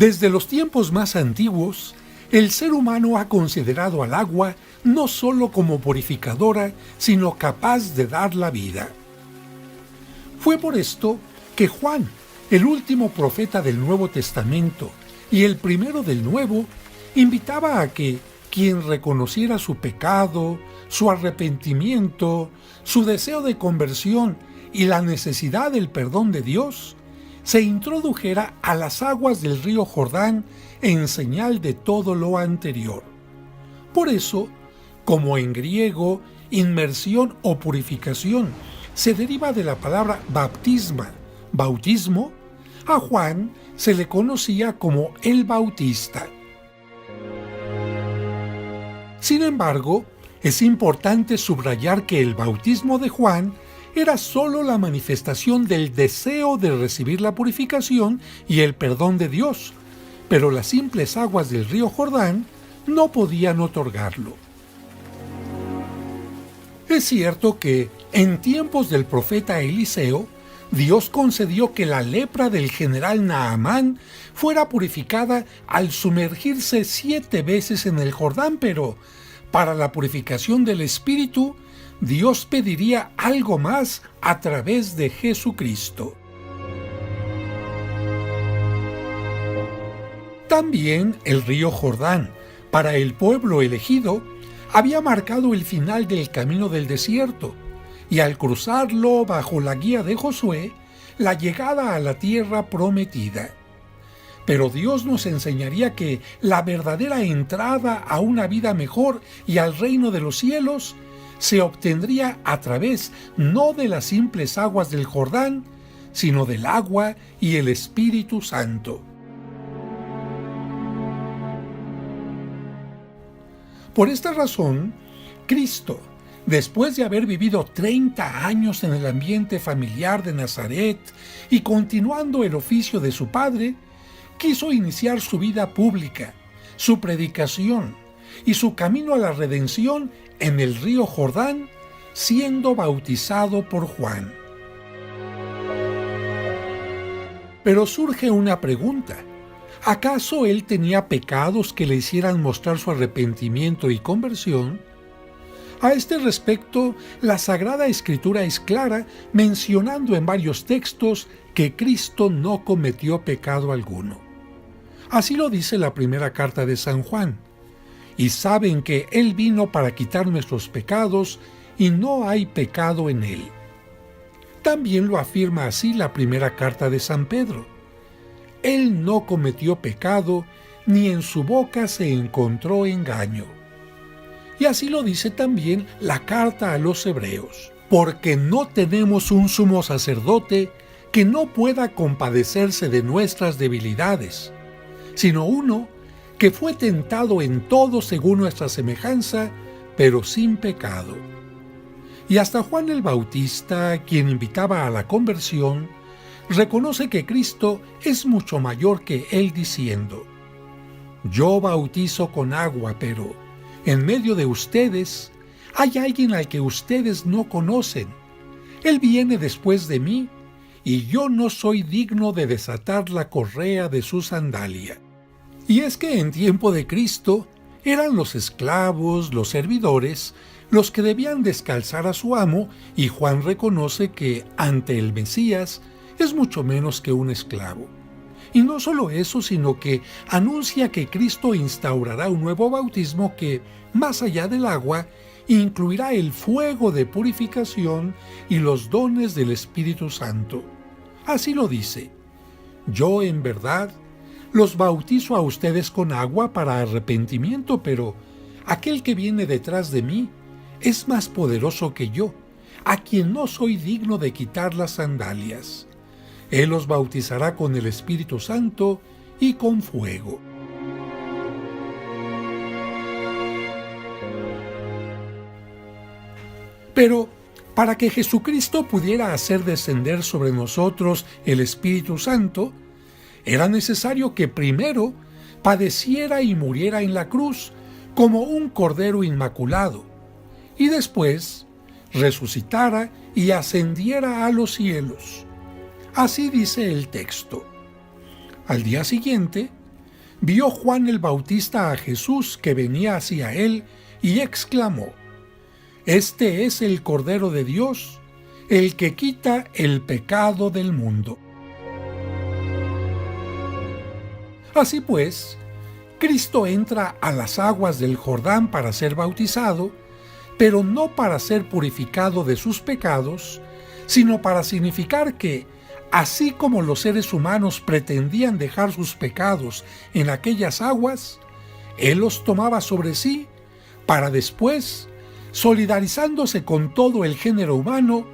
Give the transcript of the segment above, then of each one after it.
Desde los tiempos más antiguos, el ser humano ha considerado al agua no solo como purificadora, sino capaz de dar la vida. Fue por esto que Juan, el último profeta del Nuevo Testamento y el primero del Nuevo, invitaba a que quien reconociera su pecado, su arrepentimiento, su deseo de conversión y la necesidad del perdón de Dios, se introdujera a las aguas del río Jordán en señal de todo lo anterior. Por eso, como en griego, inmersión o purificación se deriva de la palabra baptisma, bautismo, a Juan se le conocía como el Bautista. Sin embargo, es importante subrayar que el bautismo de Juan era solo la manifestación del deseo de recibir la purificación y el perdón de Dios, pero las simples aguas del río Jordán no podían otorgarlo. Es cierto que, en tiempos del profeta Eliseo, Dios concedió que la lepra del general Naamán fuera purificada al sumergirse 7 veces en el Jordán, pero para la purificación del espíritu, Dios pediría algo más a través de Jesucristo. También el río Jordán, para el pueblo elegido, había marcado el final del camino del desierto, y al cruzarlo bajo la guía de Josué, la llegada a la tierra prometida. Pero Dios nos enseñaría que la verdadera entrada a una vida mejor y al reino de los cielos se obtendría a través no de las simples aguas del Jordán, sino del agua y el Espíritu Santo. Por esta razón, Cristo, después de haber vivido 30 años en el ambiente familiar de Nazaret y continuando el oficio de su padre, quiso iniciar su vida pública, su predicación y su camino a la redención en el río Jordán, siendo bautizado por Juan. Pero surge una pregunta. ¿Acaso él tenía pecados que le hicieran mostrar su arrepentimiento y conversión? A este respecto, la Sagrada Escritura es clara, mencionando en varios textos que Cristo no cometió pecado alguno. Así lo dice la primera carta de San Juan. Y saben que Él vino para quitar nuestros pecados, y no hay pecado en Él. También lo afirma así la primera carta de San Pedro. Él no cometió pecado, ni en su boca se encontró engaño. Y así lo dice también la carta a los Hebreos, porque no tenemos un sumo sacerdote que no pueda compadecerse de nuestras debilidades, sino uno que fue tentado en todo según nuestra semejanza, pero sin pecado. Y hasta Juan el Bautista, quien invitaba a la conversión, reconoce que Cristo es mucho mayor que él diciendo: yo bautizo con agua, pero en medio de ustedes hay alguien al que ustedes no conocen. Él viene después de mí, y yo no soy digno de desatar la correa de su sandalia. Y es que en tiempo de Cristo eran los esclavos, los servidores, los que debían descalzar a su amo, y Juan reconoce que ante el Mesías es mucho menos que un esclavo. Y no solo eso, sino que anuncia que Cristo instaurará un nuevo bautismo que, más allá del agua, incluirá el fuego de purificación y los dones del Espíritu Santo. Así lo dice: yo en verdad los bautizo a ustedes con agua para arrepentimiento, pero aquel que viene detrás de mí es más poderoso que yo, a quien no soy digno de quitar las sandalias. Él los bautizará con el Espíritu Santo y con fuego. Pero para que Jesucristo pudiera hacer descender sobre nosotros el Espíritu Santo, era necesario que primero padeciera y muriera en la cruz como un cordero inmaculado, y después resucitara y ascendiera a los cielos. Así dice el texto. Al día siguiente, vio Juan el Bautista a Jesús que venía hacia él y exclamó: «Este es el Cordero de Dios, el que quita el pecado del mundo». Así pues, Cristo entra a las aguas del Jordán para ser bautizado, pero no para ser purificado de sus pecados, sino para significar que, así como los seres humanos pretendían dejar sus pecados en aquellas aguas, Él los tomaba sobre sí para después, solidarizándose con todo el género humano,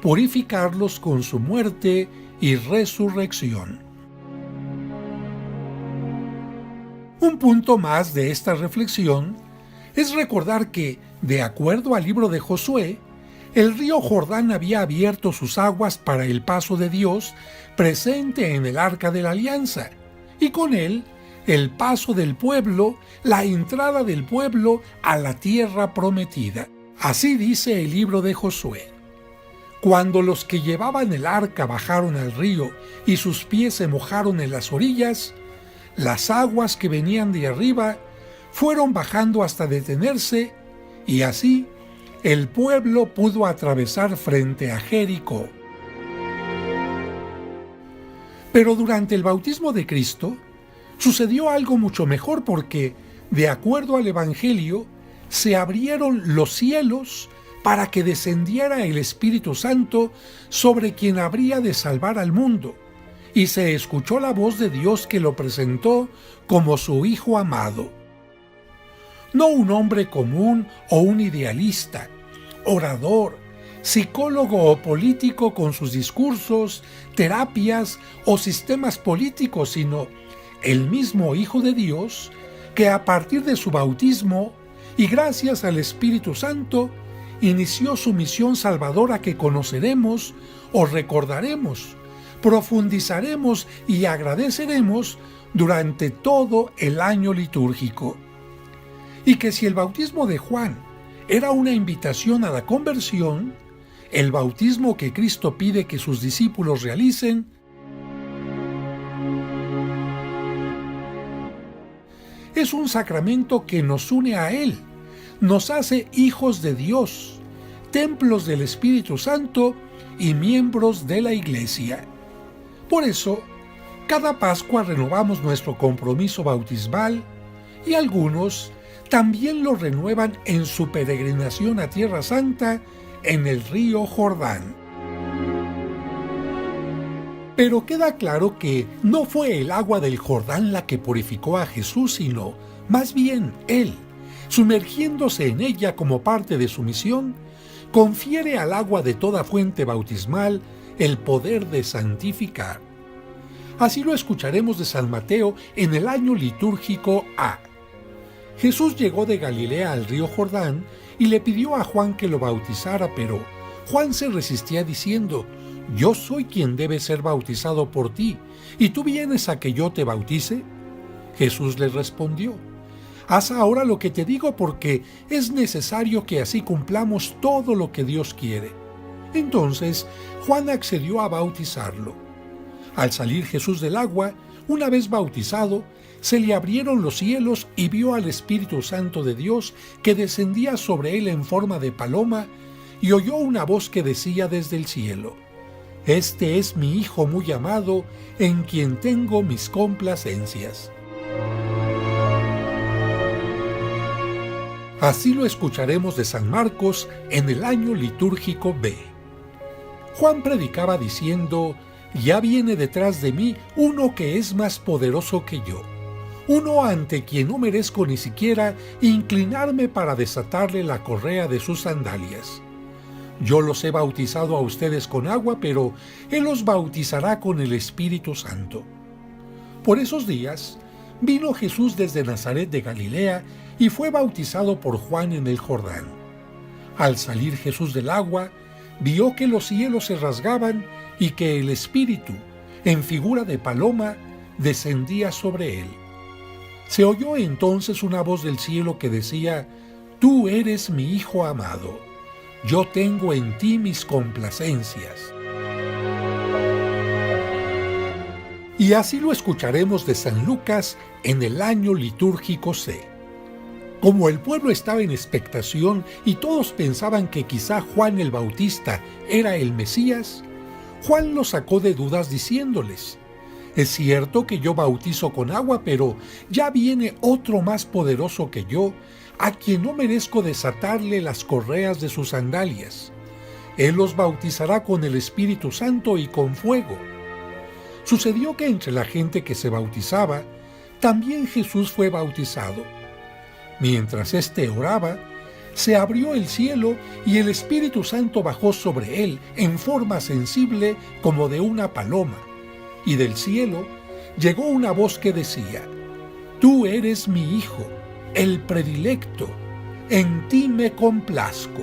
purificarlos con su muerte y resurrección. Un punto más de esta reflexión es recordar que, de acuerdo al libro de Josué, el río Jordán había abierto sus aguas para el paso de Dios presente en el Arca de la Alianza, y con él el paso del pueblo, la entrada del pueblo a la tierra prometida. Así dice el libro de Josué: «Cuando los que llevaban el arca bajaron al río y sus pies se mojaron en las orillas, las aguas que venían de arriba fueron bajando hasta detenerse, y así el pueblo pudo atravesar frente a Jericó». Pero durante el bautismo de Cristo sucedió algo mucho mejor, porque, de acuerdo al Evangelio, se abrieron los cielos para que descendiera el Espíritu Santo sobre quien habría de salvar al mundo, y se escuchó la voz de Dios que lo presentó como su Hijo amado. No un hombre común o un idealista, orador, psicólogo o político con sus discursos, terapias o sistemas políticos, sino el mismo Hijo de Dios, que a partir de su bautismo y gracias al Espíritu Santo, inició su misión salvadora que conoceremos o recordaremos, profundizaremos y agradeceremos durante todo el año litúrgico. Y que si el bautismo de Juan era una invitación a la conversión, el bautismo que Cristo pide que sus discípulos realicen es un sacramento que nos une a Él, nos hace hijos de Dios, templos del Espíritu Santo y miembros de la Iglesia. Por eso, cada Pascua renovamos nuestro compromiso bautismal, y algunos también lo renuevan en su peregrinación a Tierra Santa en el río Jordán. Pero queda claro que no fue el agua del Jordán la que purificó a Jesús, sino más bien Él, sumergiéndose en ella como parte de su misión, confiere al agua de toda fuente bautismal el poder de santificar. Así lo escucharemos de San Mateo en el año litúrgico A. Jesús llegó de Galilea al río Jordán y le pidió a Juan que lo bautizara, pero Juan se resistía diciendo: «Yo soy quien debe ser bautizado por ti, ¿y tú vienes a que yo te bautice?». Jesús le respondió: «Haz ahora lo que te digo, porque es necesario que así cumplamos todo lo que Dios quiere». Entonces Juan accedió a bautizarlo. Al salir Jesús del agua, una vez bautizado, se le abrieron los cielos y vio al Espíritu Santo de Dios que descendía sobre él en forma de paloma, y oyó una voz que decía desde el cielo: «Este es mi Hijo muy amado, en quien tengo mis complacencias». Así lo escucharemos de San Marcos en el año litúrgico B. Juan predicaba diciendo: «Ya viene detrás de mí uno que es más poderoso que yo, uno ante quien no merezco ni siquiera inclinarme para desatarle la correa de sus sandalias. Yo los he bautizado a ustedes con agua, pero Él los bautizará con el Espíritu Santo». Por esos días vino Jesús desde Nazaret de Galilea y fue bautizado por Juan en el Jordán. Al salir Jesús del agua, vio que los cielos se rasgaban y que el Espíritu, en figura de paloma, descendía sobre él. Se oyó entonces una voz del cielo que decía: «Tú eres mi Hijo amado, yo tengo en ti mis complacencias». Y Y así lo escucharemos de San Lucas en el año litúrgico C. Como el pueblo estaba en expectación y todos pensaban que quizá Juan el Bautista era el Mesías, Juan los sacó de dudas diciéndoles: es cierto que yo bautizo con agua, pero ya viene otro más poderoso que yo, a quien no merezco desatarle las correas de sus sandalias. Él los bautizará con el Espíritu Santo y con fuego. Sucedió que entre la gente que se bautizaba, también Jesús fue bautizado. Mientras éste oraba, se abrió el cielo y el Espíritu Santo bajó sobre él en forma sensible como de una paloma. Y del cielo llegó una voz que decía: Tú eres mi Hijo, el predilecto, en ti me complazco.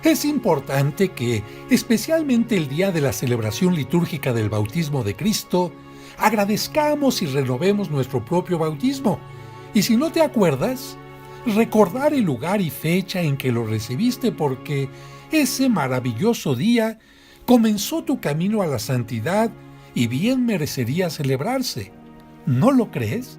Es importante que, especialmente el día de la celebración litúrgica del bautismo de Cristo, agradezcamos y renovemos nuestro propio bautismo. Y si no te acuerdas, recordar el lugar y fecha en que lo recibiste, porque ese maravilloso día comenzó tu camino a la santidad y bien merecería celebrarse. ¿No lo crees?